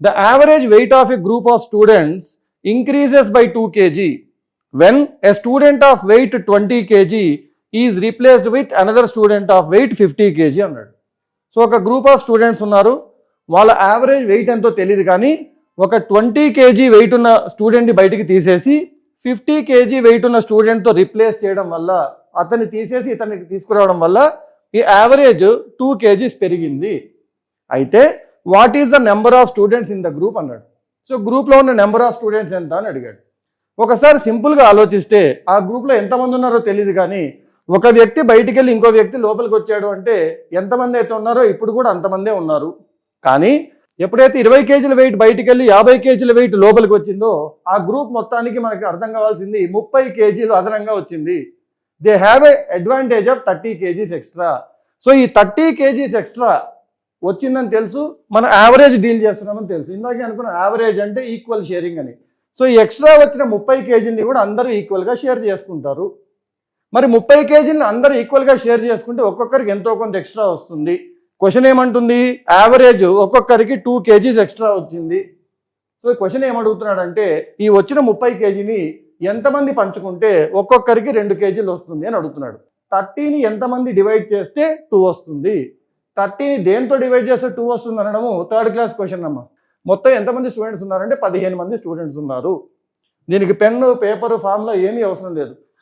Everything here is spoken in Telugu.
The average weight of a group of students increases by 2 kg when a student of weight 20 kg is replaced with another student of weight 50 kg అన్నాడు. సో ఒక గ్రూప్ ఆఫ్ స్టూడెంట్స్ ఉన్నారు, వాళ్ళ యావరేజ్ వెయిట్ ఎంతో తెలియదు, కానీ ఒక 20 kg వెయిట్ ఉన్న స్టూడెంట్ని బయటికి తీసేసి 50 kg వెయిట్ ఉన్న స్టూడెంట్తో రిప్లేస్ చేయడం వల్ల, అతన్ని తీసేసి ఇతనికి తీసుకురావడం వల్ల ఈ యావరేజ్ 2 kgs పెరిగింది. అయితే what is the number of students in the group అన్నాడు. సో గ్రూప్లో ఉన్న నెంబర్ ఆఫ్ స్టూడెంట్స్ ఎంత అని అడిగాడు. ఒకసారి సింపుల్గా ఆలోచిస్తే ఆ గ్రూప్లో ఎంతమంది ఉన్నారో తెలియదు, కానీ ఒక వ్యక్తి బయటికి వెళ్ళి ఇంకో వ్యక్తి లోపలికి వచ్చాడు అంటే ఎంతమంది అయితే ఉన్నారో ఇప్పుడు కూడా అంతమందే ఉన్నారు. కానీ ఎప్పుడైతే 20 kgల వెయిట్ బయటికి వెళ్ళి 50 kgల వెయిట్ లోపలికి వచ్చిందో ఆ గ్రూప్ మొత్తానికి మనకి అర్థం కావాల్సింది 30 kgలు అదనంగా వచ్చింది. They have a advantage of 30 kgs extra. So ఈ 30 kgs ఎక్స్ట్రా వచ్చిందని తెలుసు, మన యావరేజ్ డీల్ చేస్తున్నామని తెలుసు. ఇందాకే అనుకున్న యావరేజ్ అంటే ఈక్వల్ షేరింగ్ అని. సో ఈ ఎక్స్ట్రా వచ్చిన 30 kgని కూడా అందరూ ఈక్వల్గా షేర్ చేసుకుంటారు. మరి 30 kgని అందరూ ఈక్వల్గా షేర్ చేసుకుంటే ఒక్కొక్కరికి ఎంతో కొంత ఎక్స్ట్రా వస్తుంది. క్వశ్చన్ ఏమంటుంది, యావరేజ్ ఒక్కొక్కరికి 2 kgs ఎక్స్ట్రా వచ్చింది. సో క్వశ్చన్ ఏమడుగుతున్నాడంటే ఈ వచ్చిన 30 kgని ఎంతమంది పంచుకుంటే ఒక్కొక్కరికి 2 kgలు వస్తుంది అని అడుగుతున్నాడు. 30ని ఎంతమంది డివైడ్ చేస్తే 2 వస్తుంది, 30ని దేంతో డివైడ్ చేస్తే 2 వస్తుంది అనడము థర్డ్ క్లాస్ క్వశ్చన్ అమ్మ. మొత్తం ఎంతమంది స్టూడెంట్స్ ఉన్నారంటే 15 మంది స్టూడెంట్స్ ఉన్నారు. దీనికి పెన్ను, పేపరు, ఫార్ములా ఏమీ అవసరం లేదు.